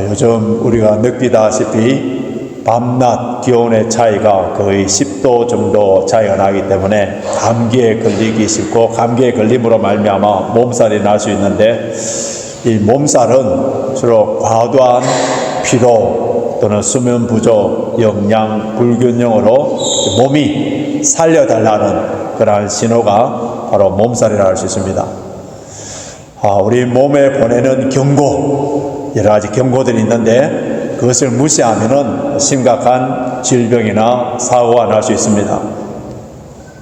요즘 우리가 느끼다시피 밤낮 기온의 차이가 거의 10도 정도 차이가 나기 때문에 감기에 걸리기 쉽고, 감기에 걸림으로 말미암아 몸살이 날 수 있는데, 이 몸살은 주로 과도한 피로 또는 수면 부족, 영양 불균형으로 몸이 살려달라는 그러한 신호가 바로 몸살이라 할 수 있습니다. 우리 몸에 보내는 경고, 여러 가지 경고들이 있는데 그것을 무시하면은 심각한 질병이나 사고가 날 수 있습니다.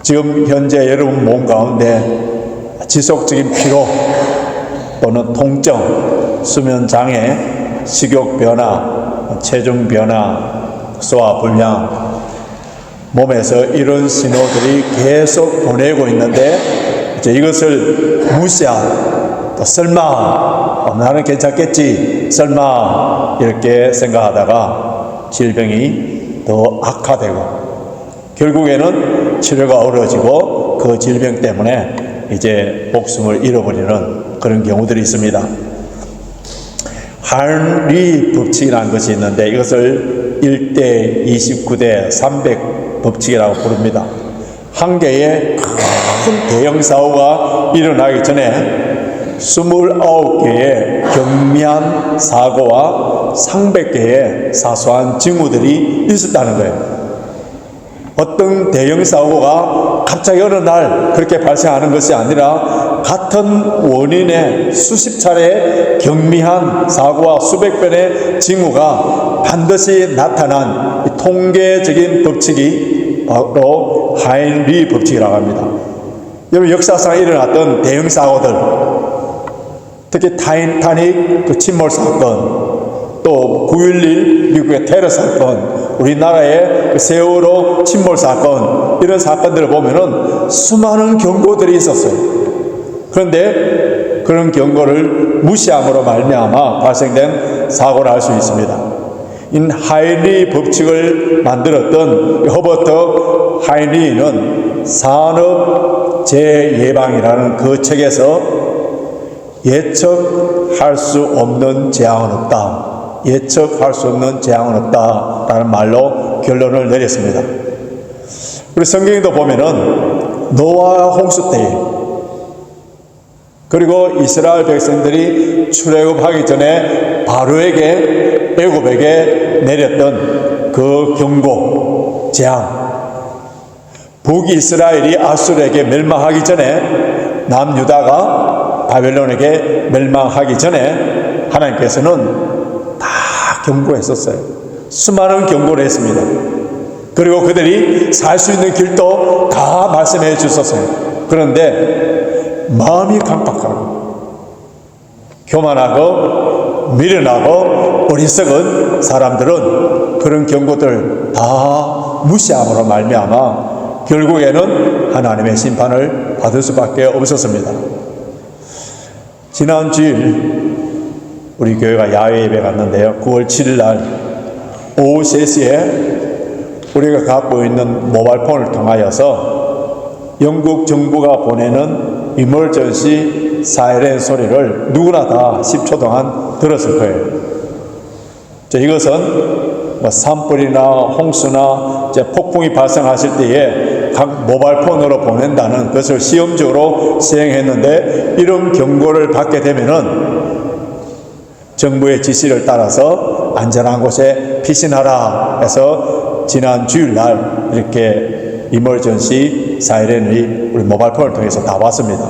지금 현재 여러분 몸 가운데 지속적인 피로 또는 통증, 수면 장애, 식욕 변화, 체중 변화, 소화 불량, 몸에서 이런 신호들이 계속 보내고 있는데 이것을 무시하고 또 설마 나는 괜찮겠지, 설마 이렇게 생각하다가 질병이 더 악화되고 결국에는 치료가 어려워지고 그 질병 때문에 이제 목숨을 잃어버리는 그런 경우들이 있습니다. 하인리 법칙이라는 것이 있는데 이것을 1대 29대 300 법칙이라고 부릅니다. 한 개의 큰 대형 사고가 일어나기 전에 29개의 경미한 사고와 300개의 사소한 징후들이 있었다는 거예요. 어떤 대형 사고가 갑자기 어느 날 그렇게 발생하는 것이 아니라 같은 원인의 수십 차례 경미한 사고와 수백 번의 징후가 반드시 나타난 이 통계적인 법칙이 바로 하인리 법칙이라고 합니다. 여러분, 역사상 일어났던 대형 사고들, 특히 타이타닉 그 침몰 사건, 또 9.11 미국의 테러 사건, 우리나라의 그 세월호 침몰 사건, 이런 사건들을 보면은 수많은 경고들이 있었어요. 그런데 그런 경고를 무시함으로 말미암아 발생된 사고를 알 수 있습니다. 이 하인리 법칙을 만들었던 허버트 하인리는 산업 재예방이라는 그 책에서 예측할 수 없는 재앙은 없다, 예측할 수 없는 재앙은 없다라는 말로 결론을 내렸습니다. 우리 성경에도 보면은 노아 홍수 때, 그리고 이스라엘 백성들이 출애굽하기 전에 바로에게, 애굽에게 내렸던 그 경고, 재앙, 북이스라엘이 아수르에게 멸망하기 전에, 남유다가 바벨론에게 멸망하기 전에 하나님께서는 다 경고했었어요. 수많은 경고를 했습니다. 그리고 그들이 살 수 있는 길도 다 말씀해 주셨어요. 그런데 마음이 강팍하고 교만하고 미련하고 어리석은 사람들은 그런 경고들 다 무시함으로 말미암아 결국에는 하나님의 심판을 받을 수밖에 없었습니다. 지난 주일 우리 교회가 야외 예배 갔는데요, 9월 7일 날 오후 3시에 우리가 갖고 있는 모바일폰을 통하여서 영국 정부가 보내는 이멀전시 사이렌 소리를 누구나 다 10초 동안 들었을 거예요. 이것은 산불이나 홍수나 폭풍이 발생하실 때에 각 모바일폰으로 보낸다는 것을 시험적으로 시행했는데, 이런 경고를 받게 되면은 정부의 지시를 따라서 안전한 곳에 피신하라 해서 지난 주일날 이렇게 이멀전시 사이렌이 우리 모바일폰을 통해서 다 왔습니다.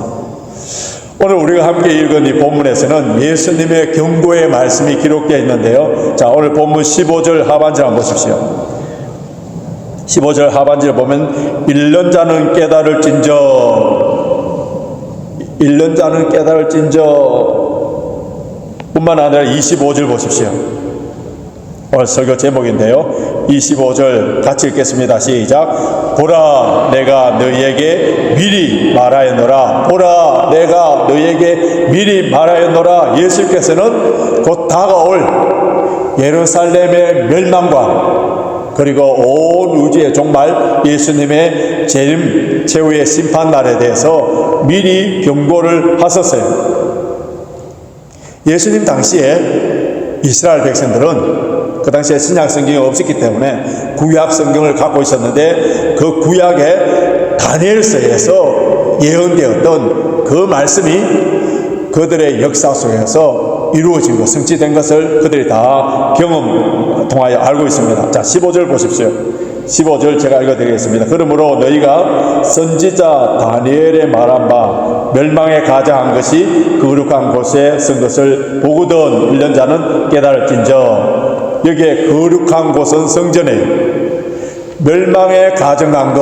오늘 우리가 함께 읽은 이 본문에서는 예수님의 경고의 말씀이 기록되어 있는데요. 자, 오늘 본문 15절 하반절 한번 보십시오. 15절 하반절을 보면 1년 자는 깨달을진저, 1년 자는 깨달을진저 뿐만 아니라 25절 보십시오. 오늘 설교 제목인데요, 25절 같이 읽겠습니다. 시작. 보라, 내가 너희에게 미리 말하였노라. 보라, 내가 너희에게 미리 말하였노라. 예수께서는 곧 다가올 예루살렘의 멸망과 그리고 온 우주의 종말, 예수님의 재림 최후의 심판 날에 대해서 미리 경고를 하셨어요. 예수님 당시에 이스라엘 백성들은 그 당시에 신약 성경이 없었기 때문에 구약 성경을 갖고 있었는데 그 구약의 다니엘서에서 예언되었던 그 말씀이 그들의 역사 속에서 이루어진 것, 성취된 것을 그들이 다 경험 통하여 알고 있습니다. 자, 15절 보십시오. 15절 제가 읽어드리겠습니다. 그러므로 너희가 선지자 다니엘의 말한 바 멸망에 가장한 것이 거룩한 곳에 쓴 것을 보거든 1년 자는 깨달을진저. 여기에 거룩한 곳은 성전에 멸망에 가정한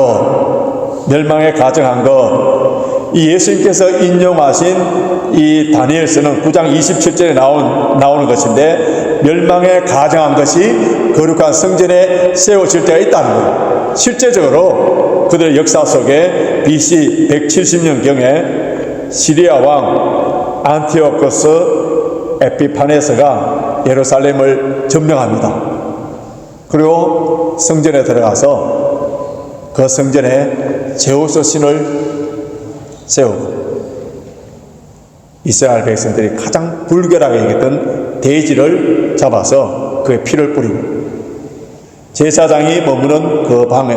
것, 이 예수님께서 인용하신 이 다니엘서는 9장 27절에 나오는 것인데, 멸망에 가정한 것이 거룩한 성전에 세워질 때가 있다는 거예요. 실제적으로 그들의 역사 속에 BC 170년경에 시리아 왕 안티오코스 에피파네스가 예루살렘을 점령합니다. 그리고 성전에 들어가서 그 성전에 제우스 신을 세우고 이스라엘 백성들이 가장 불결하게 여겼던 돼지를 잡아서 그의 피를 뿌리고 제사장이 머무는 그 방에,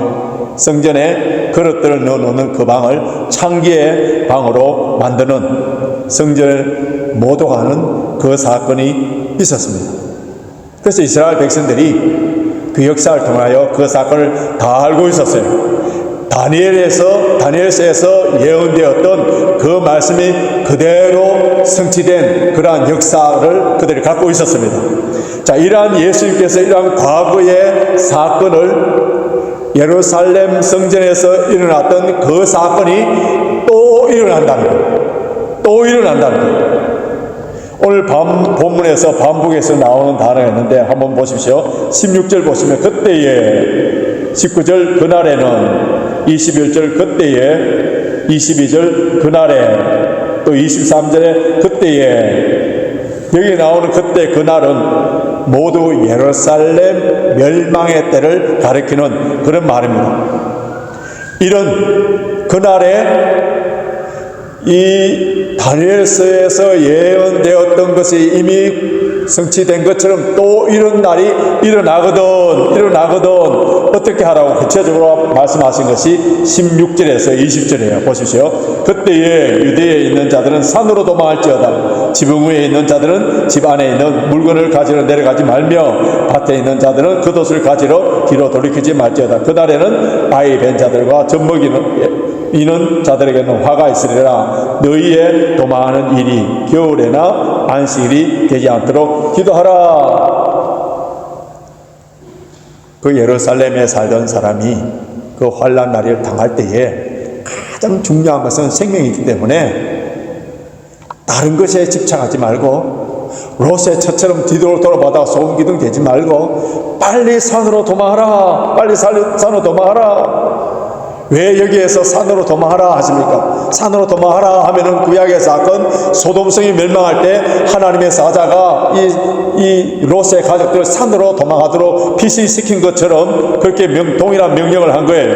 성전에 그릇들을 넣어놓는 그 방을 창기의 방으로 만드는, 성전을 모독하는 그 사건이 있었습니다. 그래서 이스라엘 백성들이 그 역사를 통하여 그 사건을 다 알고 있었어요. 다니엘서에서 예언되었던 그 말씀이 그대로 성취된 그러한 역사를 그들이 갖고 있었습니다. 자, 이러한 예수님께서 이러한 과거의 사건을, 예루살렘 성전에서 일어났던 그 사건이 또 일어난다는 거예요. 오늘 본문에서 반복해서 나오는 단어가 있는데 한번 보십시오. 16절 보시면 그때에, 19절 그날에는, 21절 그때에, 22절 그날에, 또 23절에 그때에, 여기 나오는 그때 그날은 모두 예루살렘 멸망의 때를 가리키는 그런 말입니다. 이런 그날에 이 다니엘서에서 예언되었던 것이 이미 성취된 것처럼 또 이런 날이 일어나거든. 어떻게 하라고 구체적으로 말씀하신 것이 16절에서 20절이에요. 보십시오. 그때에 유대에 있는 자들은 산으로 도망할지어다. 지붕 위에 있는 자들은 집 안에 있는 물건을 가지러 내려가지 말며, 밭에 있는 자들은 겉옷을 가지러 뒤로 돌이키지 말지어다. 그날에는 아이 벤 자들과 젖먹이는 자들에게는 화가 있으리라. 너희의 도망하는 일이 겨울에나 안식일이 되지 않도록 기도하라. 그 예루살렘에 살던 사람이 그 환난 날을 당할 때에 가장 중요한 것은 생명이기 때문에 다른 것에 집착하지 말고, 롯의 처처럼 뒤로 돌아보다가 소금 기둥 되지 말고 빨리 산으로 도망하라. 왜 여기에서 산으로 도망하라 하십니까? 산으로 도망하라 하면은 구약의 사건, 소돔성이 멸망할 때 하나님의 사자가 이 롯의 가족들을 산으로 도망하도록 피신시킨 것처럼 그렇게 동일한 명령을 한 거예요.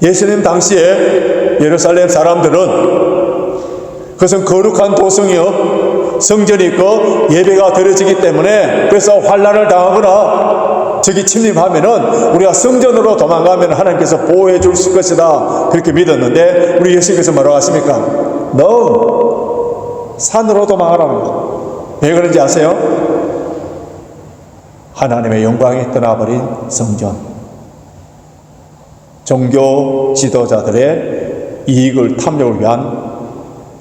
예수님 당시에 예루살렘 사람들은 그것은 거룩한 도성이요, 성전이 있고 예배가 드려지기 때문에, 그래서 환난을 당하거나 저기 침입하면은 우리가 성전으로 도망가면 하나님께서 보호해 주실 것이다, 그렇게 믿었는데 우리 예수님께서 뭐라고 하십니까? 너 산으로 도망하라고. 왜 그런지 아세요? 하나님의 영광이 떠나버린 성전, 종교 지도자들의 이익을 탐욕을 위한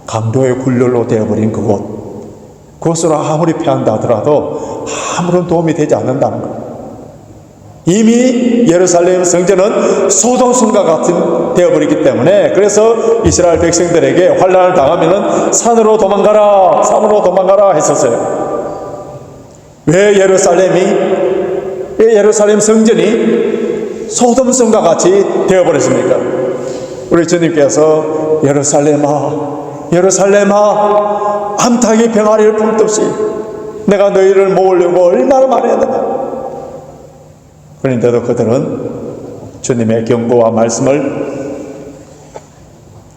강도의 굴렬로 되어버린 그곳으로 아무리 피한다 하더라도 아무런 도움이 되지 않는다는 것. 이미 예루살렘 성전은 소돔성과 같은 되어버리기 때문에, 그래서 이스라엘 백성들에게 환난을 당하면은 산으로 도망가라 했었어요. 왜 예루살렘 성전이 소돔성과 같이 되어버렸습니까? 우리 주님께서 예루살렘아 암탉이 병아리를 품듯이 내가 너희를 모으려고 얼마나 많이 했는가. 그런데도 그들은 주님의 경고와 말씀을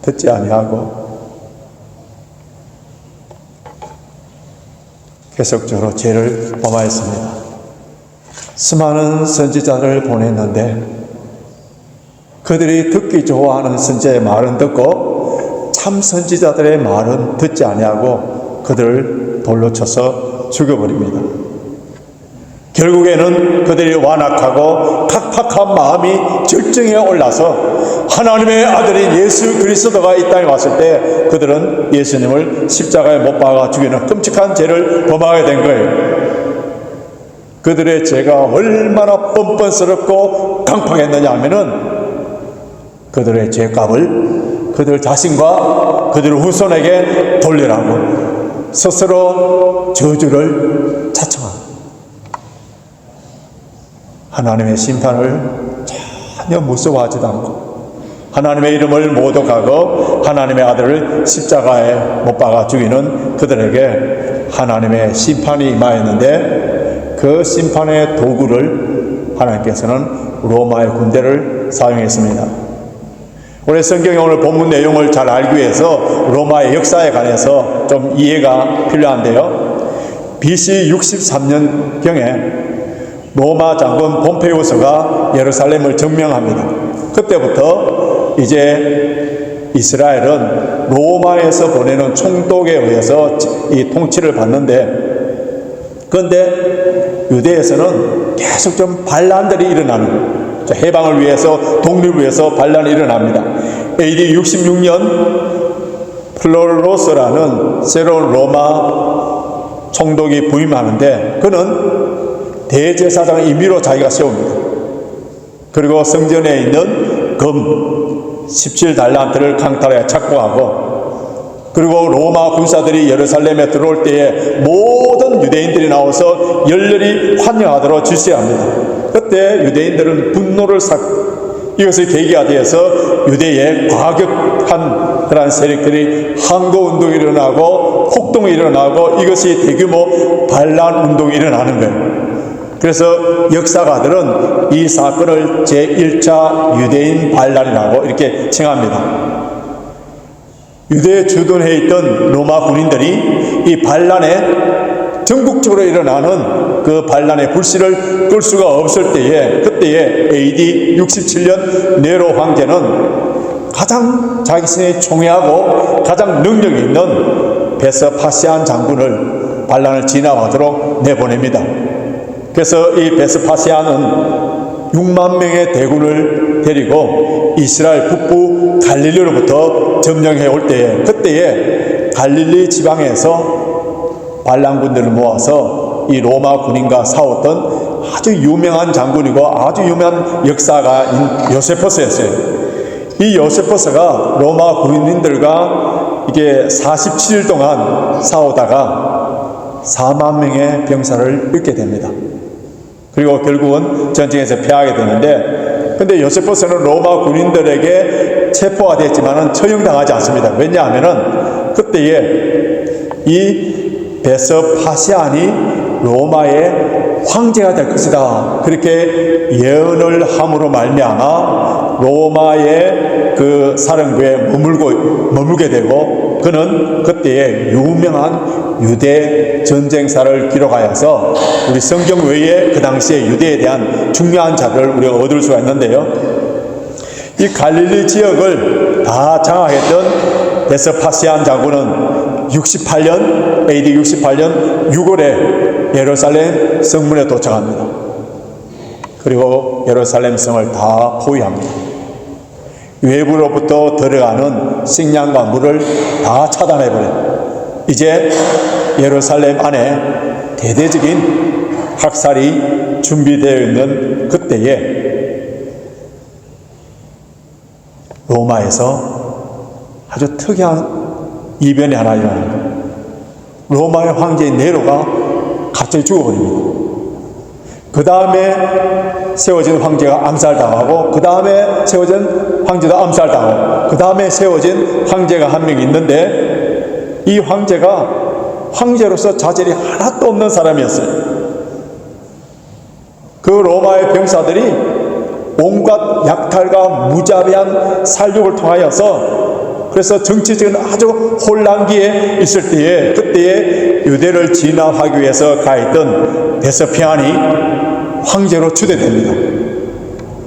듣지 아니하고 계속적으로 죄를 범하였습니다. 수많은 선지자들을 보냈는데 그들이 듣기 좋아하는 선지자의 말은 듣고 참 선지자들의 말은 듣지 아니하고 그들을 돌로 쳐서 죽여버립니다. 결국에는 그들이 완악하고 각박한 마음이 절정에 올라서 하나님의 아들인 예수 그리스도가 이 땅에 왔을 때 그들은 예수님을 십자가에 못 박아 죽이는 끔찍한 죄를 범하게 된 거예요. 그들의 죄가 얼마나 뻔뻔스럽고 강팍했느냐 하면은 그들의 죄값을 그들 자신과 그들 후손에게 돌리라고 스스로 저주를 자청합니다. 하나님의 심판을 전혀 무서워하지도 않고 하나님의 이름을 모독하고 하나님의 아들을 십자가에 못 박아 죽이는 그들에게 하나님의 심판이 임하였는데 그 심판의 도구를 하나님께서는 로마의 군대를 사용했습니다. 우리 성경의 오늘 본문 내용을 잘 알기 위해서 로마의 역사에 관해서 좀 이해가 필요한데요. BC 63년경에 로마 장군 폼페이우스가 예루살렘을 점령합니다. 그때부터 이제 이스라엘은 로마에서 보내는 총독에 의해서 이 통치를 받는데, 그런데 유대에서는 계속 좀 반란들이 일어나는 거예요. 해방을 위해서, 독립을 위해서 반란이 일어납니다. AD 66년 플로로스라는 새로운 로마 총독이 부임하는데 그는 대제사장을 임의로 자기가 세웁니다. 그리고 성전에 있는 금 17달란트를 강탈해 착보하고, 그리고 로마 군사들이 예루살렘에 들어올 때에 모든 유대인들이 나와서 열렬히 환영하도록 질시합니다. 그때 유대인들은 분노를 이것을 계기가 되어서 유대에 과격한 그러한 세력들이 항거운동이 일어나고 폭동이 일어나고 이것이 대규모 반란운동이 일어나는 거예요. 그래서 역사가들은 이 사건을 제1차 유대인 반란이라고 이렇게 칭합니다. 유대에 주둔해 있던 로마 군인들이 이 반란에 전국적으로 일어나는 그 반란의 불씨를 끌 수가 없을 때에, 그때에 AD 67년 네로 황제는 가장 자기신이 총애하고 가장 능력이 있는 베스파시안 장군을 반란을 진압하도록 내보냅니다. 그래서 이 베스파시안은 6만 명의 대군을 데리고 이스라엘 북부 갈릴리로부터 점령해 올 때에, 그때에 갈릴리 지방에서 반란군들을 모아서 이 로마 군인과 싸웠던 아주 유명한 장군이고 아주 유명한 역사가인 요세포스였어요. 이 요세포스가 로마 군인들과 이게 47일 동안 싸우다가 4만 명의 병사를 잃게 됩니다. 그리고 결국은 전쟁에서 패하게 되는데, 근데 요세포스는 로마 군인들에게 체포가 됐지만은 처형당하지 않습니다. 왜냐하면은 그때에 이 베스파시안이 로마의 황제가 될 것이다, 그렇게 예언을 함으로 말미암아 로마의 그 사령부에 머물게 되고, 그는 그때의 유명한 유대 전쟁사를 기록하여서 우리 성경 외에 그 당시에 유대에 대한 중요한 자료를 우리가 얻을 수가 있는데요. 이 갈릴리 지역을 다 장악했던 베스파시안 장군은 68년, AD 68년 6월에 예루살렘 성문에 도착합니다. 그리고 예루살렘 성을 다 포위합니다. 외부로부터 들어가는 식량과 물을 다 차단해버려요. 이제 예루살렘 안에 대대적인 학살이 준비되어 있는 그때에 로마에서 아주 특이한 이변이 하나 일어납니다. 로마의 황제인 네로가 갑자기 죽어버립니다. 그 다음에 세워진 황제가 암살당하고, 그 다음에 세워진 황제도 암살당하고, 그 다음에 세워진 황제가 한 명 있는데, 이 황제가 황제로서 자질이 하나도 없는 사람이었어요. 그 로마의 병사들이 온갖 약탈과 무자비한 살육을 통하여서 그래서 정치적인 아주 혼란기에 있을 때에 그때에 유대를 진압하기 위해서 가있던 베스피안이 황제로 추대됩니다.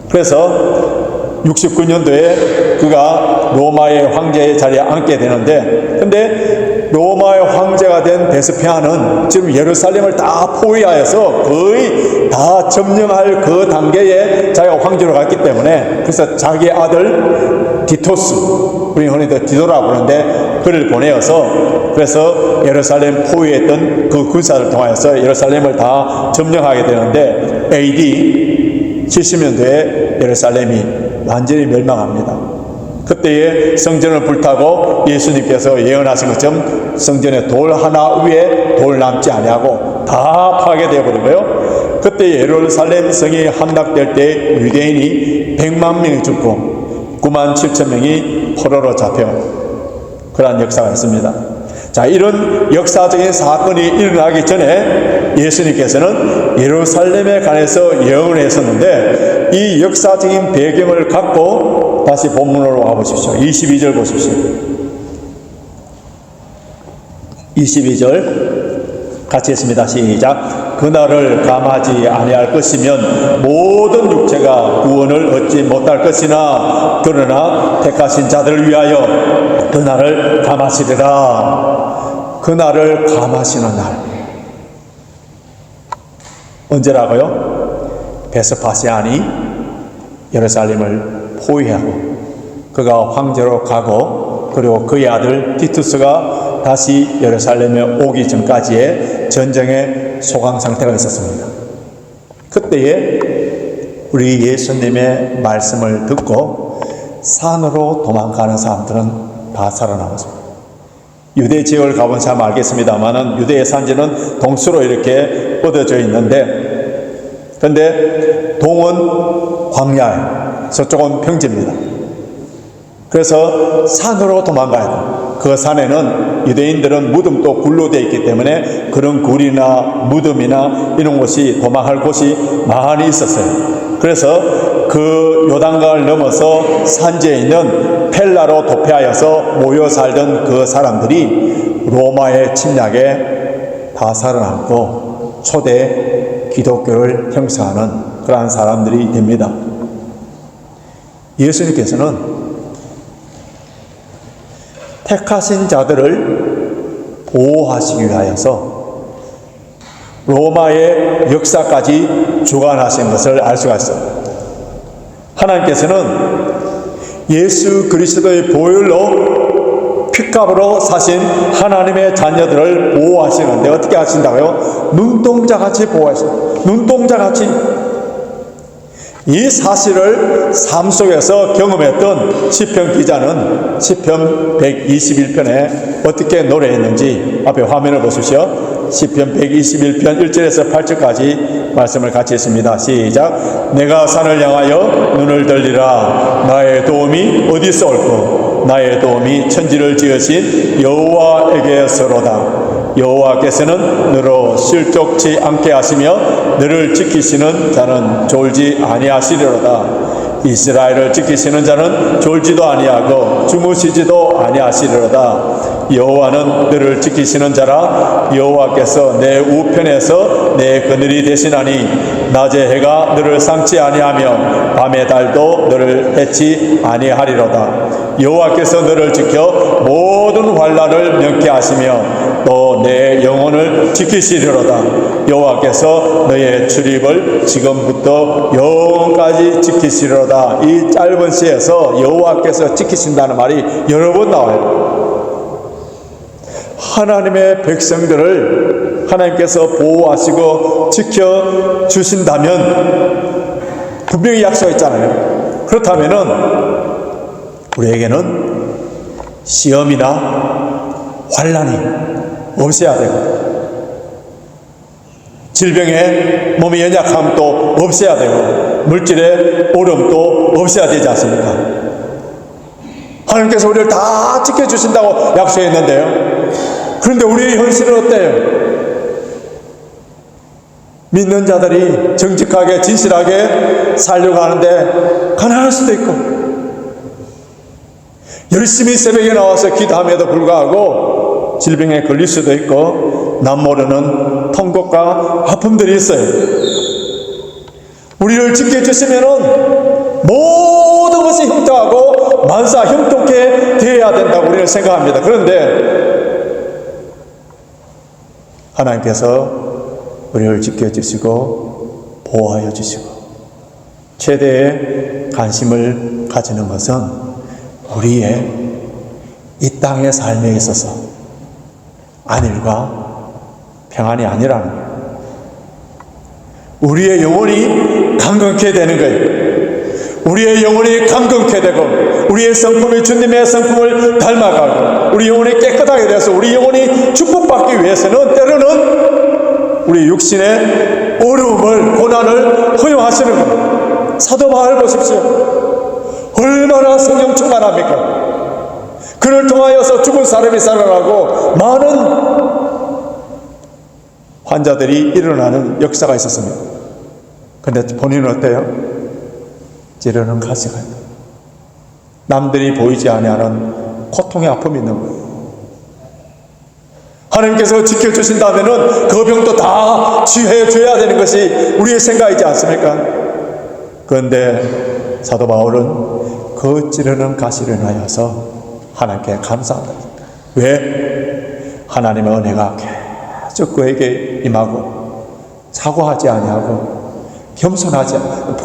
그래서 69년도에 그가 로마의 황제의 자리에 앉게 되는데, 근데 로마의 황제가 된 베스피안은 지금 예루살렘을 다 포위하여서 거의 다 점령할 그 단계에 자기가 황제로 갔기 때문에, 그래서 자기 아들 디토스, 우리 흔히들 디도라고 부르는데 그를 보내어서, 그래서 예루살렘 포위했던 그 군사를 통하여서 예루살렘을 다 점령하게 되는데, AD 70년도에 예루살렘이 완전히 멸망합니다. 그때에 성전을 불타고 예수님께서 예언하신 것처럼 성전에 돌 하나 위에 돌 남지 아니하고 다 파괴되어 버리고요. 그때 예루살렘 성이 함락될 때 유대인이 100만 명이 죽고 9만 7천 명이 포로로 잡혀 그러한 역사가 있습니다. 자, 이런 역사적인 사건이 일어나기 전에 예수님께서는 예루살렘에 관해서 예언을 했었는데, 이 역사적인 배경을 갖고 다시 본문으로 와보십시오. 22절 보십시오. 22절 같이 했습니다. 시작. 그날을 감하지 아니할 것이면 모든 육체가 구원을 얻지 못할 것이나 그러나 택하신 자들을 위하여 그날을 감하시리라. 그날을 감하시는 날 언제라고요? 베스파시안이 예루살렘을 포위하고 그가 황제로 가고, 그리고 그의 아들 티투스가 다시 예루살렘에 오기 전까지의 전쟁의 소강 상태가 있었습니다. 그때에 우리 예수님의 말씀을 듣고 산으로 도망가는 사람들은 다 살아남았습니다. 유대 지역을 가본 사람 알겠습니다만은 유대의 산지는 동수로 이렇게 뻗어져 있는데, 그런데 동은 광야에, 서쪽은 평지입니다. 그래서 산으로 도망가야 돼요. 그 산에는 유대인들은 무덤도 굴로 되어 있기 때문에 그런 굴이나 무덤이나 이런 곳이 도망할 곳이 많이 있었어요. 그래서 그 요단강을 넘어서 산지에 있는 펠라로 도피하여서 모여 살던 그 사람들이 로마의 침략에 다 살아남고 초대 기독교를 형성하는 그러한 사람들이 됩니다. 예수님께서는 택하신 자들을 보호하시기 위하여서 로마의 역사까지 주관하신 것을 알 수가 있습니다. 하나님께서는 예수 그리스도의 보혈로 핏값으로 사신 하나님의 자녀들을 보호하시는데 어떻게 하신다고요? 눈동자같이 보호하십니다. 눈동자같이. 이 사실을 삶 속에서 경험했던 시편 기자는 시편 121편에 어떻게 노래했는지 앞에 화면을 보십시오. 시편 121편 1절에서 8절까지 말씀을 같이 했습니다. 시작. 내가 산을 향하여 눈을 들리라. 나의 도움이 어디서 올꼬? 나의 도움이 천지를 지으신 여호와에게서로다. 여호와께서는 너로 실족치 않게 하시며 너를 지키시는 자는 졸지 아니하시리로다. 이스라엘을 지키시는 자는 졸지도 아니하고 주무시지도 아니하시리로다. 여호와는 너를 지키시는 자라. 여호와께서 내 우편에서 내 그늘이 되시나니 낮의 해가 너를 상치 아니하며 밤의 달도 너를 해치 아니하리로다. 여호와께서 너를 지켜 모든 환난을 면케 하시며 또 내 영혼을 지키시리로다. 여호와께서 너의 출입을 지금부터 영원까지 지키시리로다. 이 짧은 시에서 여호와께서 지키신다는 말이 여러 번 나와요. 하나님의 백성들을 하나님께서 보호하시고 지켜주신다면 분명히 약속했잖아요. 그렇다면은 우리에게는 시험이나 환난이 없어야 되고, 질병에 몸의 연약함도 없어야 되고, 물질의 어려움도 없어야 되지 않습니까? 하나님께서 우리를 다 지켜주신다고 약속했는데요. 그런데 우리의 현실은 어때요? 믿는 자들이 정직하게 진실하게 살려고 하는데 가난할 수도 있고, 열심히 새벽에 나와서 기도함에도 불구하고 질병에 걸릴 수도 있고 남 모르는 통곡과 아픔들이 있어요. 우리를 지켜주시면은 모든 것이 형통하고 만사 형통케 되어야 된다고 우리는 생각합니다. 그런데 하나님께서 우리를 지켜주시고 보호하여 주시고 최대의 관심을 가지는 것은 우리의 이 땅의 삶에 있어서 안일과 평안이 아니라는 거예요. 우리의 영혼이 강건케 되는 거예요. 우리의 영혼이 강건케 되고 우리의 성품이 주님의 성품을 닮아가고 우리 영혼이 깨끗하게 돼서 우리 영혼이 축복받기 위해서는 때로는 우리 육신의 어려움을 고난을 허용하시는 거예요. 사도 바울 보십시오. 얼마나 성령 충만합니까? 그를 통하여서 죽은 사람이 살아나고 많은 환자들이 일어나는 역사가 있었습니다. 그런데 본인은 어때요? 찌르는 가시가 있다. 남들이 보이지 아니하는 고통의 아픔이 있는 거예요. 하나님께서 지켜주신다면 그 병도 다 치유해 줘야 되는 것이 우리의 생각이지 않습니까? 그런데 사도 바울은 그 찌르는 가시를 인하여서 하나님께 감사한다. 왜? 하나님의 은혜가 계속 그에게 임하고 사과하지 아니하고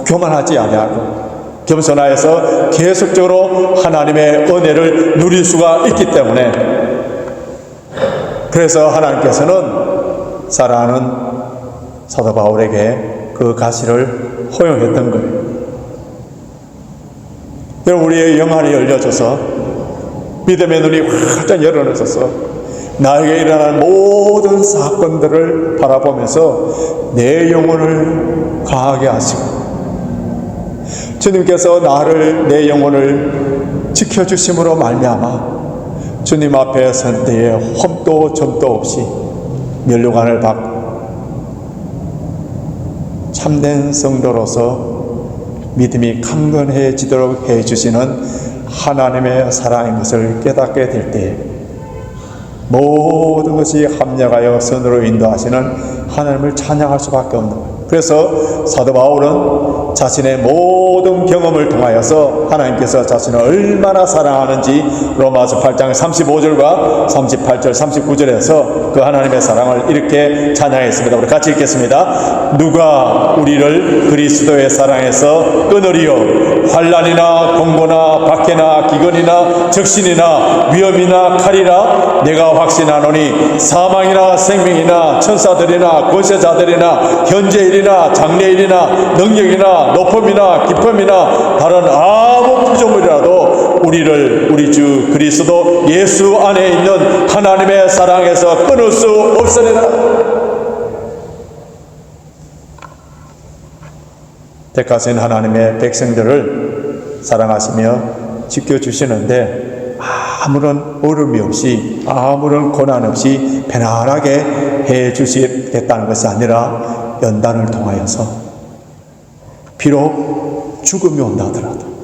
교만하지 아니하고 겸손하여서 계속적으로 하나님의 은혜를 누릴 수가 있기 때문에 그래서 하나님께서는 사랑하는 사도 바울에게 그 가시를 허용했던 거예요. 여러분, 우리의 영안이 열려져서 믿음의 눈이 활짝 열어져서 나에게 일어난 모든 사건들을 바라보면서 내 영혼을 강하게 하시고 주님께서 내 영혼을 지켜주심으로 말미암아 주님 앞에 선 때에 험도 점도 없이 면류관을 받고 참된 성도로서 믿음이 강건해지도록 해주시는 하나님의 사랑인 것을 깨닫게 될 때 모든 것이 합력하여 선으로 인도하시는 하나님을 찬양할 수밖에 없는 거예요. 그래서 사도 바울은 자신의 모든 경험을 통하여서 하나님께서 자신을 얼마나 사랑하는지 로마서 8장 35절과 38절 39절에서 그 하나님의 사랑을 이렇게 찬양했습니다. 우리 같이 읽겠습니다. 누가 우리를 그리스도의 사랑에서 끊으리요? 환난이나 공고나 박해나 기근이나 적신이나 위험이나 칼이라 내가 확신하노니 사망이나 생명이나 천사들이나 권세자들이나 현재일이나 장래일이나 능력이나 높음이나 깊음이나 다른 아무 피조물이라도 우리를 우리 주 그리스도 예수 안에 있는 하나님의 사랑에서 끊을 수 없으리라. 택하신 하나님의 백성들을 사랑하시며 지켜주시는데 아무런 어려움이 없이 아무런 고난 없이 편안하게 해주시겠다는 것이 아니라 연단을 통하여서 비록 죽음이 온다 하더라도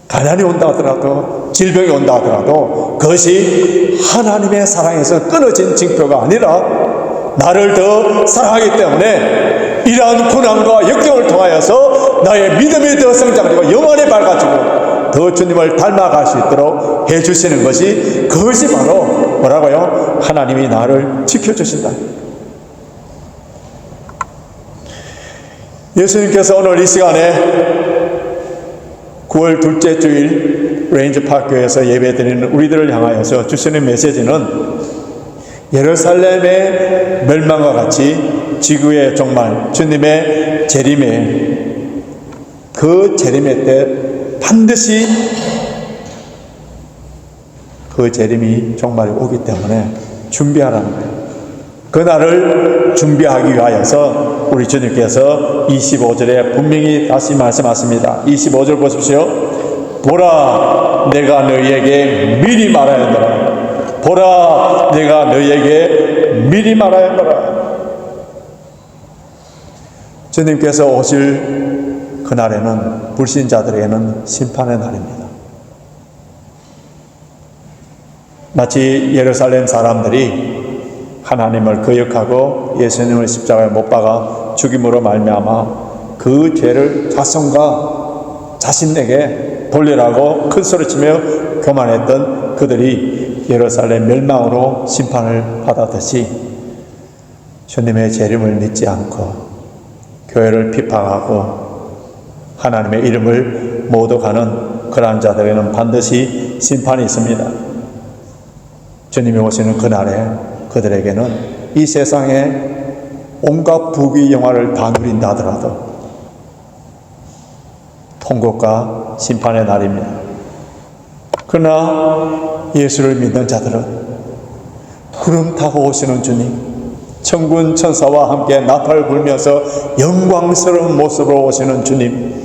가난이 온다 하더라도 질병이 온다 하더라도 그것이 하나님의 사랑에서 끊어진 징표가 아니라 나를 더 사랑하기 때문에 이러한 고난과 역경을 통하여서 나의 믿음이 더 성장되고 영원히 밝아지고 더 주님을 닮아갈 수 있도록 해주시는 것이 그것이 바로 뭐라고요? 하나님이 나를 지켜주신다. 예수님께서 오늘 이 시간에 9월 둘째 주일 레인지파크에서 예배드리는 우리들을 향하여서 주시는 메시지는 예루살렘의 멸망과 같이 지구의 종말, 주님의 재림에 그 재림의 때 반드시 그 재림이 종말이 오기 때문에 준비하라는 거예요. 그날을 준비하기 위하여서 우리 주님께서 25절에 분명히 다시 말씀하십니다. 25절 보십시오. 보라, 내가 너희에게 미리 말하였노라. 보라, 내가 너희에게 미리 말하였노라. 주님께서 오실 그날에는 불신자들에게는 심판의 날입니다. 마치 예루살렘 사람들이 하나님을 거역하고 예수님을 십자가에 못 박아 죽임으로 말미암아 그 죄를 자손과 자신에게 돌리라고 큰 소리치며 교만했던 그들이 예루살렘 멸망으로 심판을 받았듯이 주님의 재림을 믿지 않고 교회를 비판하고 하나님의 이름을 모독하는 그러한 자들에게는 반드시 심판이 있습니다. 주님이 오시는 그날에 그들에게는 이 세상에 온갖 부귀 영화를 다 누린다 하더라도 통곡과 심판의 날입니다. 그러나 예수를 믿는 자들은 구름 타고 오시는 주님, 천군 천사와 함께 나팔 불면서 영광스러운 모습으로 오시는 주님,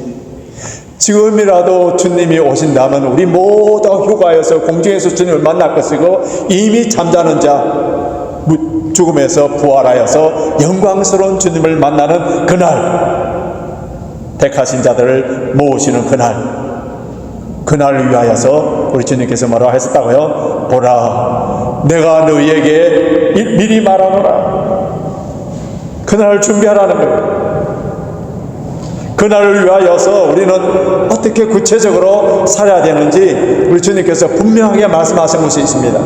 지금이라도 주님이 오신다면 우리 모두가 휴가에서 공중에서 주님을 만날 것이고 이미 잠자는 자 죽음에서 부활하여서 영광스러운 주님을 만나는 그날, 택하신 자들을 모으시는 그날을 위하여서 우리 주님께서 뭐라고 하셨다고요? 보라, 내가 너희에게 미리 말하노라. 그날을 준비하라는 거예요. 그날을 위하여서 우리는 어떻게 구체적으로 살아야 되는지 우리 주님께서 분명하게 말씀하신 것이 있습니다.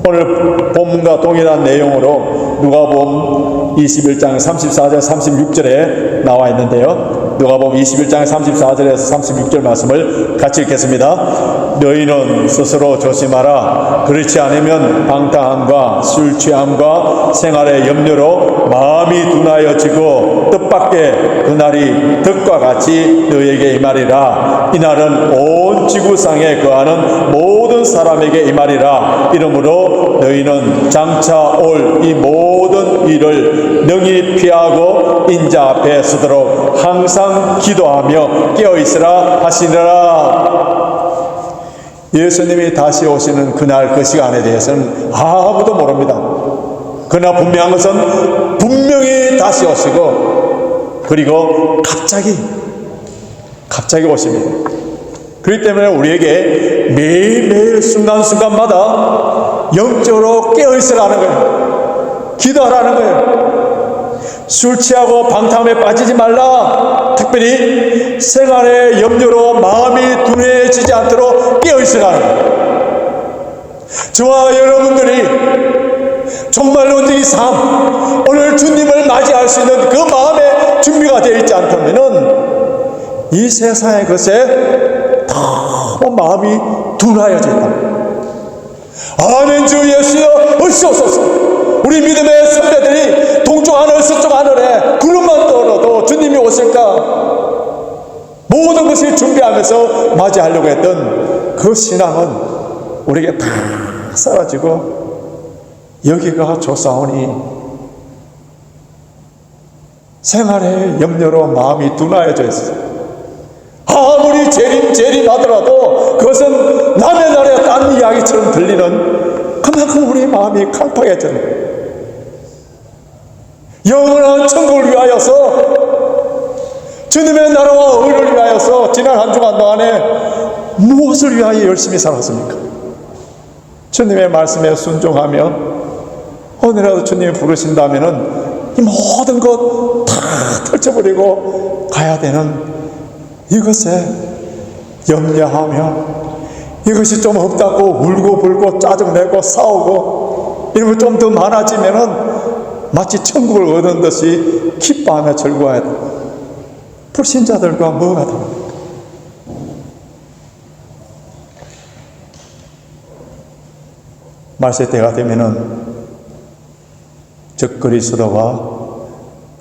오늘 본문과 동일한 내용으로 누가복음 21장 34절 36절에 나와 있는데요. 누가복음 21장 34절에서 36절 말씀을 같이 읽겠습니다. 너희는 스스로 조심하라. 그렇지 않으면 방탕함과 술 취함과 생활의 염려로 마음이 둔하여지고 뜻밖의 그날이 덕과 같이 너희에게 임하리라. 이날은 온 지구상에 거하는 모든 사람에게 임하리라. 이러므로 너희는 장차 올 이 모든 일을 능히 피하고 인자 앞에 서도록 항상 기도하며 깨어있으라 하시니라. 예수님이 다시 오시는 그날 그 시간에 대해서는 아무도 모릅니다. 그러나 분명한 것은 분명히 다시 오시고 그리고 갑자기 오십니다. 그렇기 때문에 우리에게 매일매일 순간순간마다 영적으로 깨어있으라는 거예요. 기도하라는 거예요. 술 취하고 방탕함에 빠지지 말라. 특별히 생활의 염려로 마음이 둔해지지 않도록 깨어있으라는 거예요. 저와 여러분들이 정말로 이 삶, 오늘 주님을 맞이할 수 있는 그 마음의 준비가 되어 있지 않다면 이 세상의 것에 너무 마음이 둔하여져 있다. 아멘. 주 예수여 오시옵소서. 우리 믿음의 선배들이 동쪽 하늘 서쪽 하늘에 구름만 떠올라도 주님이 오실까 모든 것을 준비하면서 맞이하려고 했던 그 신앙은 우리에게 다 사라지고 여기가 조사오니 생활의 염려로 마음이 둔하여져 있어요. 아무리 재림 하더라도 그것은 남의 나라의 딴 이야기처럼 들리는 그만큼 우리의 마음이 강팍해져요. 영원한 천국을 위하여서 주님의 나라와 의를 위하여서 지난 한 주간 동안에 무엇을 위하여 열심히 살았습니까? 주님의 말씀에 순종하며 오늘이라도 주님이 부르신다면 이 모든 것 다 펼쳐버리고 가야 되는 이것에 염려하며 이것이 좀 없다고 울고 불고 짜증내고 싸우고 이러면 좀 더 많아지면은 마치 천국을 얻은 듯이 기뻐하며 즐거워야 돼. 불신자들과 뭐가 다릅니까? 말세 때가 되면은 적그리스도와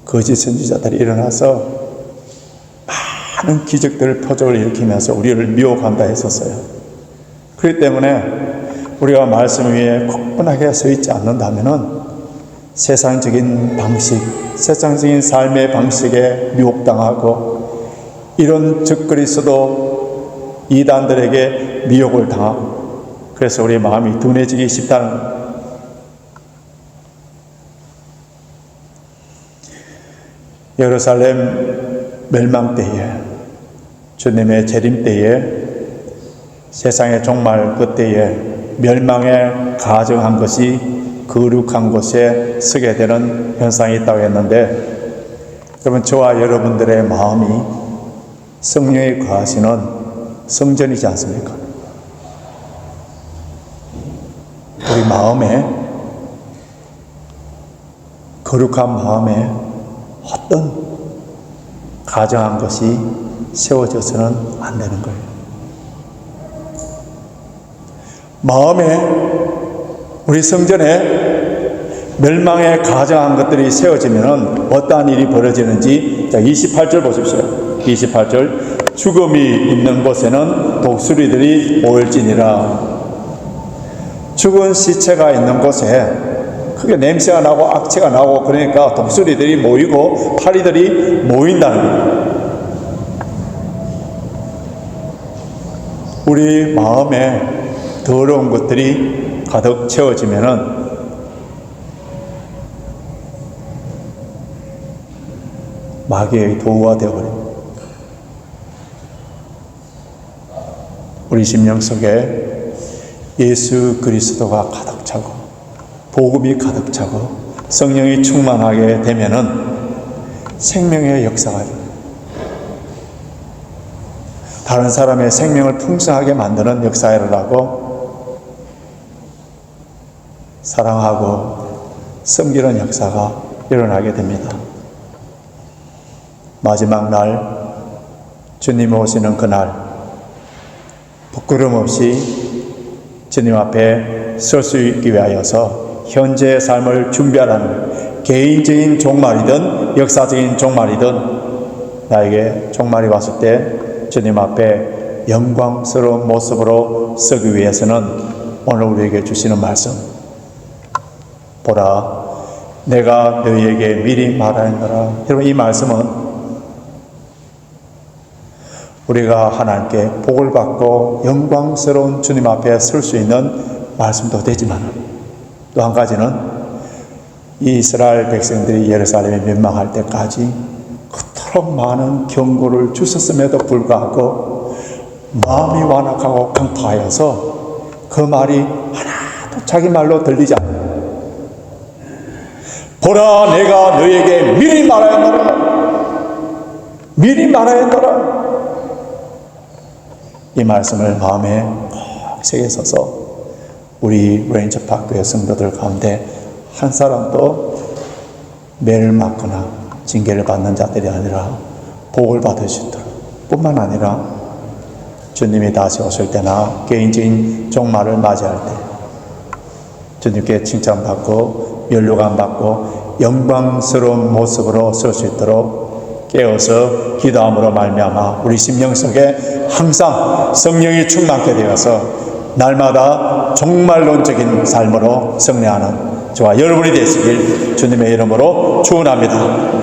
거짓 선지자들이 일어나서 많은 기적들을 표적을 일으키면서 우리를 미혹한다 했었어요. 그렇기 때문에 우리가 말씀 위에 굳건하게 서 있지 않는다면은 세상적인 방식, 세상적인 삶의 방식에 미혹당하고 이런 적그리스도 이단들에게 미혹을 당하고 그래서 우리의 마음이 둔해지기 쉽다는 거예요. 예루살렘 멸망 때에 주님의 재림 때에 세상의 종말 그때에 멸망에 가증한 것이 거룩한 곳에 서게 되는 현상이 있다고 했는데, 그러면 저와 여러분들의 마음이 성령이 거하시는 성전이지 않습니까? 우리 마음에, 거룩한 마음에 어떤 가증한 것이 세워져서는 안 되는 거예요. 마음에, 우리 성전에 멸망에 가증한 것들이 세워지면 어떠한 일이 벌어지는지, 자, 28절 보십시오. 28절. 죽음이 있는 곳에는 독수리들이 모일지니라. 죽은 시체가 있는 곳에 크게 냄새가 나고 악취가 나고, 그러니까 독수리들이 모이고 파리들이 모인다는 거예요. 우리 마음에 더러운 것들이 가득 채워지면은 마귀의 도구가 되어버립니다. 우리 심령 속에 예수 그리스도가 가득 차고 복음이 가득 차고 성령이 충만하게 되면은 생명의 역사가 됩니다. 다른 사람의 생명을 풍성하게 만드는 역사가 일어나고 사랑하고 섬기는 역사가 일어나게 됩니다. 마지막 날, 주님 오시는 그날, 부끄럼 없이 주님 앞에 설 수 있기 위하여서 현재의 삶을 준비하라는, 개인적인 종말이든 역사적인 종말이든 나에게 종말이 왔을 때 주님 앞에 영광스러운 모습으로 서기 위해서는 오늘 우리에게 주시는 말씀, 보라 내가 너희에게 미리 말하였노라. 여러분, 이 말씀은 우리가 하나님께 복을 받고 영광스러운 주님 앞에 설 수 있는 말씀도 되지만, 또 한 가지는 이스라엘 백성들이 예루살렘에 멸망할 때까지 그토록 많은 경고를 주셨음에도 불구하고 마음이 완악하고 강타하여서 그 말이 하나도 자기 말로 들리지 않아요. 보라 내가 너에게 미리 말하였노라. 미리 말하였노라. 이 말씀을 마음에 꼭 새겨서서 우리 레인저파크의 성도들 가운데 한 사람도 매를 맞거나 징계를 받는 자들이 아니라 복을 받으시도록, 뿐만 아니라 주님이 다시 오실 때나 개인적인 종말을 맞이할 때 주님께 칭찬받고 면류관 받고 영광스러운 모습으로 설 수 있도록 깨어서 기도함으로 말미암아 우리 심령 속에 항상 성령이 충만케 되어서 날마다 종말론적인 삶으로 승리하는 저와 여러분이 되시길 주님의 이름으로 축원합니다.